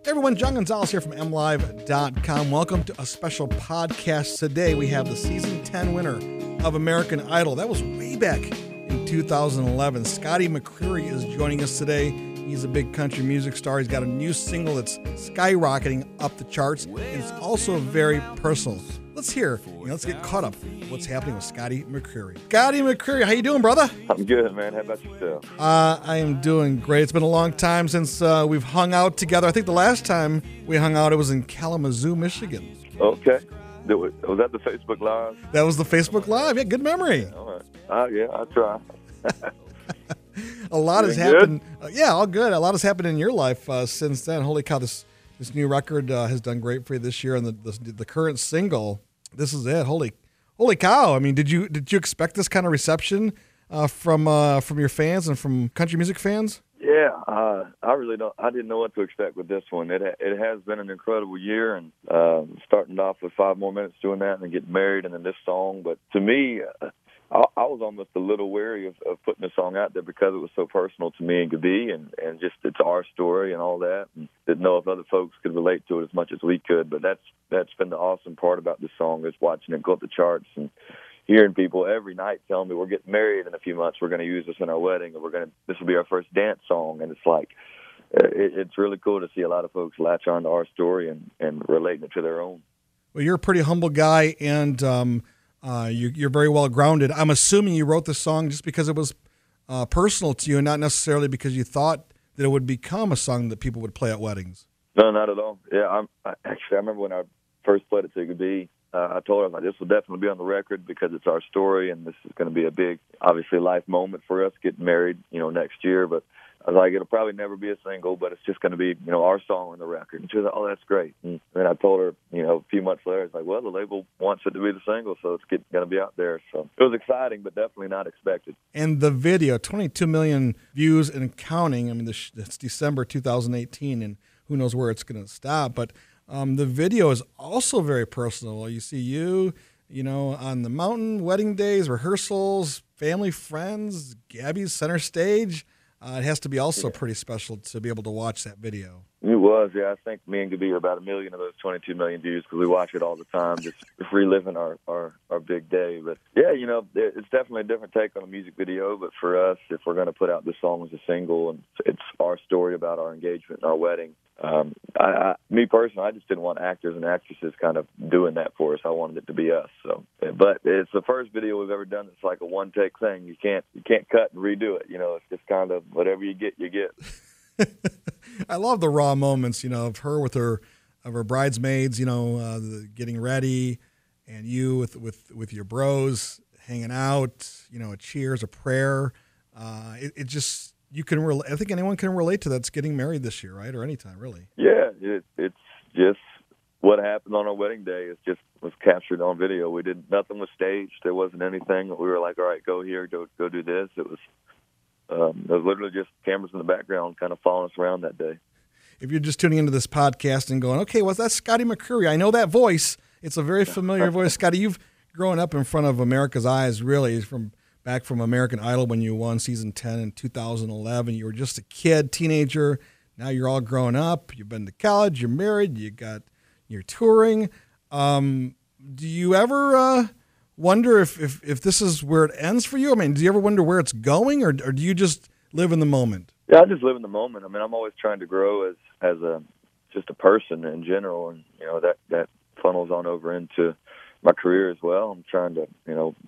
Hey everyone, John Gonzalez here from MLive.com. Welcome to a special podcast. Today we have the season 10 winner of American Idol. That was way back in 2011. Scotty McCreery is joining us today. He's a big country music star. He's got a new single that's skyrocketing up the charts, and it's also very personal. Let's hear, let's get caught up what's happening with Scotty McCreery. Scotty McCreery, how you doing, brother? I'm good, man. How about yourself? I am doing great. It's been a long time since we've hung out together. I think the last time we hung out, it was in Kalamazoo, Michigan. Okay. Was that the Facebook Live? That was the Facebook Live. Yeah, good memory. All right. Yeah, I'll try. A lot has happened. Yeah, all good. A lot has happened in your life since then. Holy cow, this new record has done great for you this year, and the current single, this is it. Holy cow! I mean, did you expect this kind of reception from your fans and from country music fans? Yeah, I really don't. I didn't know what to expect with this one. It has been an incredible year, and starting off with 5 more minutes doing that, and then getting married, and then this song. But to me, I was almost a little wary of putting the song out there because it was so personal to me and Gabi, and just it's our story and all that. And didn't know if other folks could relate to it as much as we could. But that's been the awesome part about this song, is watching it go up the charts and hearing people every night telling me we're getting married in a few months, we're going to use this in our wedding, and this will be our first dance song. And it's like it's really cool to see a lot of folks latch on to our story and relating it to their own. Well, you're a pretty humble guy, and you're very well grounded. I'm assuming you wrote this song just because it was personal to you, and not necessarily because you thought that it would become a song that people would play at weddings. No, not at all. Yeah, I remember when I first played it to Gabi, I told her, like, this will definitely be on the record because it's our story, and this is going to be a big, obviously, life moment for us getting married, next year. But I was like, it'll probably never be a single, but it's just going to be, our song on the record. And she was like, oh, that's great. And then I told her, a few months later, it's like, well, the label wants it to be the single, so it's going to be out there. So it was exciting, but definitely not expected. And the video, 22 million views and counting. I mean, it's December 2018, and who knows where it's going to stop. But the video is also very personal. You see you, on the mountain, wedding days, rehearsals, family, friends, Gabi's center stage. It has to be also pretty special to be able to watch that video. It was, yeah. I think me and Gabi are about 1 million of those 22 million views because we watch it all the time, just reliving our big day. But, yeah, it's definitely a different take on a music video. But for us, if we're going to put out this song as a single, and it's our story about our engagement and our wedding, me personally, I just didn't want actors and actresses kind of doing that for us. I wanted it to be us. So, but it's the first video we've ever done that's like a one-take thing. You can't cut and redo it. It's just kind of whatever you get, you get. I love the raw moments, of her with her bridesmaids, getting ready, and you with your bros hanging out, a cheers, a prayer. It just, I think anyone can relate to that's getting married this year, right? Or anytime, really. Yeah, it's just what happened on our wedding day. Was captured on video. Nothing was staged. There wasn't anything. We were like, all right, go here, go do this. It was literally just cameras in the background kind of following us around that day. If you're just tuning into this podcast and going, okay, well, that's Scotty McCreery. I know that voice. It's a very familiar voice. Scotty, you've grown up in front of America's eyes, really, back from American Idol when you won season 10 in 2011. You were just a kid, teenager. Now you're all grown up. You've been to college. You're married. You're touring. Do you ever wonder if this is where it ends for you? I mean, do you ever wonder where it's going, or do you just live in the moment? Yeah, I just live in the moment. I mean, I'm always trying to grow as just a person in general, and that funnels on over into my career as well. I'm trying to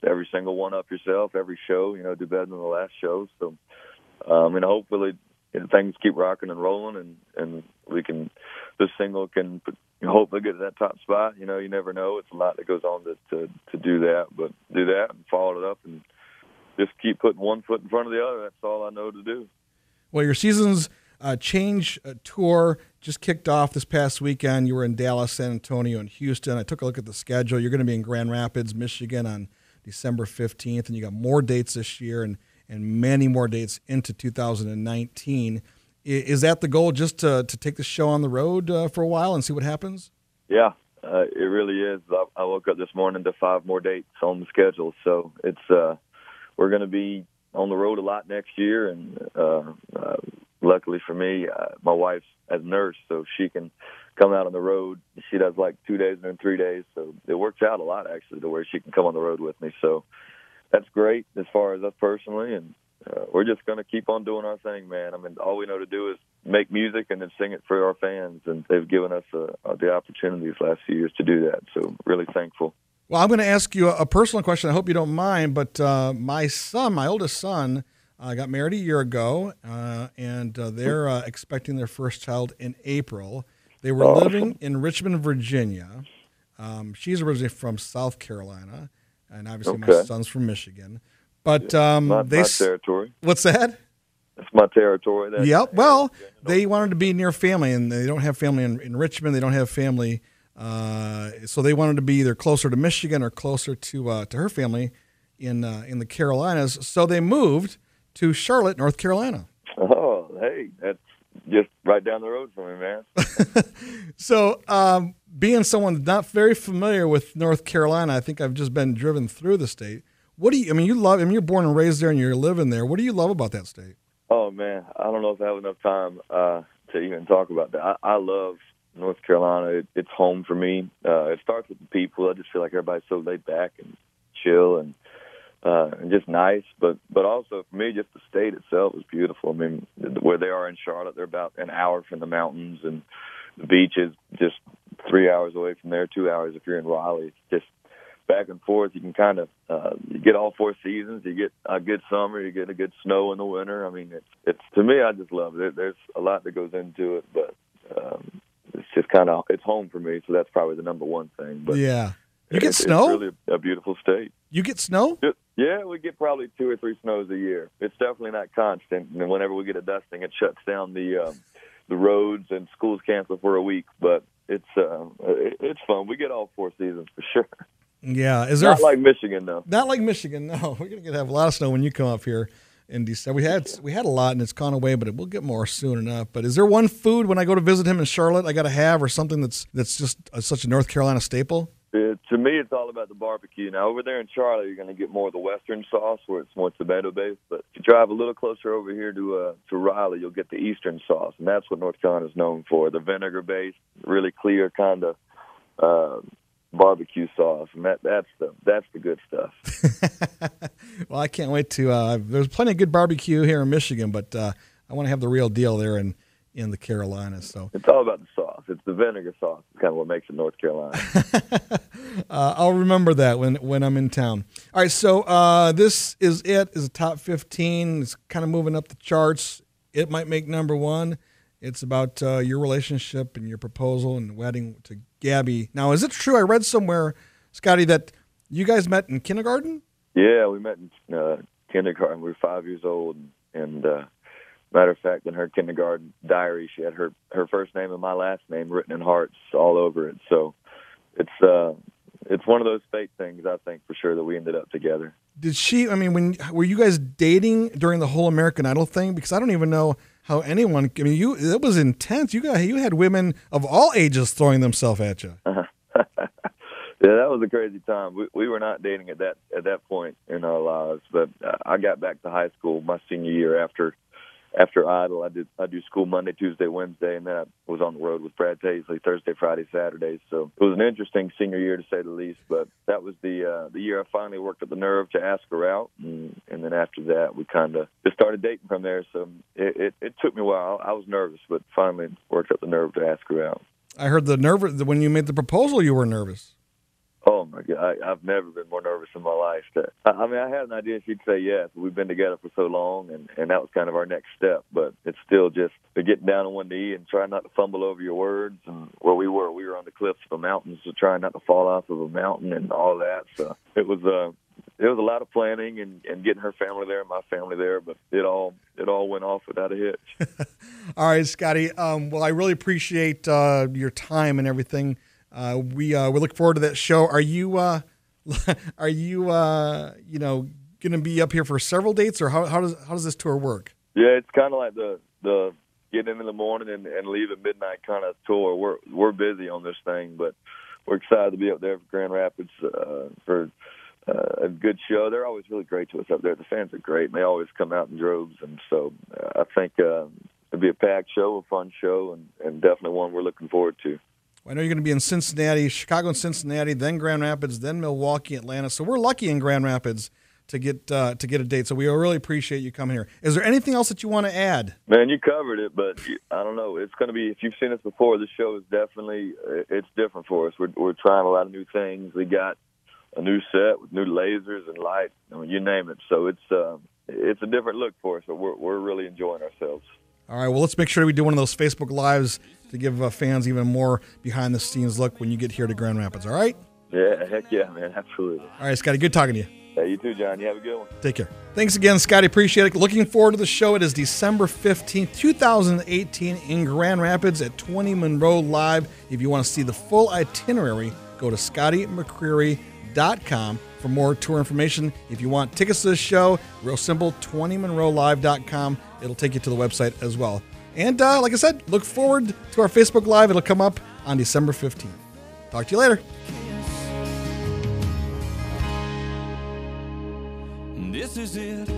every single one up yourself, every show do better than the last show. So hopefully things keep rocking and rolling, and this single can hopefully get to that top spot. You never know. It's a lot that goes on to do that, but do that and follow it up and just keep putting one foot in front of the other. That's all I know to do. Well, your season's Change tour just kicked off this past weekend. You were in Dallas, San Antonio, and Houston. I took a look at the schedule. You're going to be in Grand Rapids, Michigan on December 15th, and you got more dates this year and many more dates into 2019. Is that the goal, just to take the show on the road for a while and see what happens? Yeah, it really is. I woke up this morning to 5 more dates on the schedule, so it's we're going to be on the road a lot next year, and a luckily for me, my wife's a nurse, so she can come out on the road. She does like 2 days and then 3 days, so it works out a lot actually to where she can come on the road with me. So that's great as far as us personally, and we're just going to keep on doing our thing, man. I mean, all we know to do is make music and then sing it for our fans, and they've given us the opportunity these last few years to do that, so really thankful. Well, I'm going to ask you a personal question. I hope you don't mind, but my oldest son, got married a year ago, and they're expecting their first child in April. They were living in Richmond, Virginia. She's originally from South Carolina, and obviously my son's from Michigan. But my territory. What's that? That's my territory. Yep. Well, they wanted to be near family, and they don't have family in Richmond. They don't have family, so they wanted to be either closer to Michigan or closer to her family in the Carolinas. So they moved to Charlotte, North Carolina. Oh, hey, that's just right down the road from me, man. So, being someone not very familiar with North Carolina, I think I've just been driven through the state. What do you? I mean, you're born and raised there, and you're living there. What do you love about that state? Oh man, I don't know if I have enough time to even talk about that. I love North Carolina. It's home for me. It starts with the people. I just feel like everybody's so laid back and chill and just nice, but also for me, just the state itself is beautiful. I mean, where they are in Charlotte, they're about an hour from the mountains, and the beach is just 3 hours away from there, 2 hours if you're in Raleigh. It's just back and forth. You can kind of you get all four seasons. You get a good summer, you get a good snow in the winter. I mean, it's to me, I just love it. There's a lot that goes into it, but it's just kind of it's home for me. So that's probably the number one thing. But yeah, you get snow. It's really a beautiful state. You get snow? Yeah, we get probably 2 or 3 snows a year. It's definitely not constant. And whenever we get a dusting, it shuts down the roads and schools cancel for a week. But it's fun. We get all 4 seasons for sure. Yeah, is there not like Michigan though? Not like Michigan. No, we're gonna have a lot of snow when you come up here in December. We had a lot and it's gone away, but we'll get more soon enough. But is there one food when I go to visit him in Charlotte I got to have, or something that's just such a North Carolina staple? To me, it's all about the barbecue. Now, over there in Charlotte, you're going to get more of the Western sauce, where it's more tomato-based. But if you drive a little closer over here to Raleigh, you'll get the Eastern sauce, and that's what North Carolina is known for, the vinegar-based, really clear kind of barbecue sauce, and that's the good stuff. Well, I can't wait to. There's plenty of good barbecue here in Michigan, but I want to have the real deal there in the Carolinas. So it's all about the sauce. It's the vinegar sauce. It's kind of what makes it North Carolina. I'll remember that when I'm in town. All right, so this is a top 15. It's kind of moving up the charts. It might make number one. It's about your relationship and your proposal and wedding to Gabi. Now, is it true? I read somewhere, Scotty, that you guys met in kindergarten? Yeah, we met in kindergarten. We were 5 years old, and matter of fact, in her kindergarten diary, she had her first name and my last name written in hearts all over it. So it's one of those fate things, I think, for sure, that we ended up together. Did she? I mean, were you guys dating during the whole American Idol thing? Because I don't even know how anyone. I mean, it was intense. You had women of all ages throwing themselves at you. Yeah, that was a crazy time. We were not dating at that point in our lives, but I got back to high school my senior year after Idol. I do school Monday, Tuesday, Wednesday, and then I was on the road with Brad Paisley Thursday, Friday, Saturday. So it was an interesting senior year, to say the least. But that was the year I finally worked up the nerve to ask her out, and then after that, we kind of just started dating from there. So it took me a while. I was nervous, but finally worked up the nerve to ask her out. I heard when you made the proposal, you were nervous. Oh, my God. I've never been more nervous in my life. I mean, I had an idea she'd say yes. We've been together for so long, and that was kind of our next step. But it's still just getting down on one knee and trying not to fumble over your words. And where we were on the cliffs of a mountain, so trying not to fall off of a mountain and all that. So it was a lot of planning and getting her family there and my family there, but it all went off without a hitch. All right, Scotty. Well, I really appreciate your time and everything. We look forward to that show. Are you going to be up here for several dates, or how does this tour work? Yeah, it's kind of like the get in the morning and leave at midnight kind of tour. We're busy on this thing, but we're excited to be up there for Grand Rapids for a good show. They're always really great to us up there. The fans are great, and they always come out in droves, and so I think to be a packed show, a fun show, and definitely one we're looking forward to. I know you're going to be in Cincinnati, Chicago and Cincinnati, then Grand Rapids, then Milwaukee, Atlanta. So we're lucky in Grand Rapids to get a date. So we really appreciate you coming here. Is there anything else that you want to add? Man, you covered it, but I don't know. It's going to be, if you've seen us before, this show is definitely, it's different for us. We're trying a lot of new things. We got a new set with new lasers and lights, you name it. So it's a different look for us, but we're really enjoying ourselves. All right, well, let's make sure we do one of those Facebook Lives to give fans even more behind-the-scenes look when you get here to Grand Rapids, all right? Yeah, heck yeah, man, absolutely. All right, Scotty, good talking to you. Hey, you too, John. You have a good one. Take care. Thanks again, Scotty. Appreciate it. Looking forward to the show. It is December 15th, 2018 in Grand Rapids at 20 Monroe Live. If you want to see the full itinerary, go to ScottyMcCreery.com for more tour information. If you want tickets to the show, real simple, 20monroelive.com. It'll take you to the website as well. And like I said, look forward to our Facebook Live. It'll come up on December 15th. Talk to you later. This is it.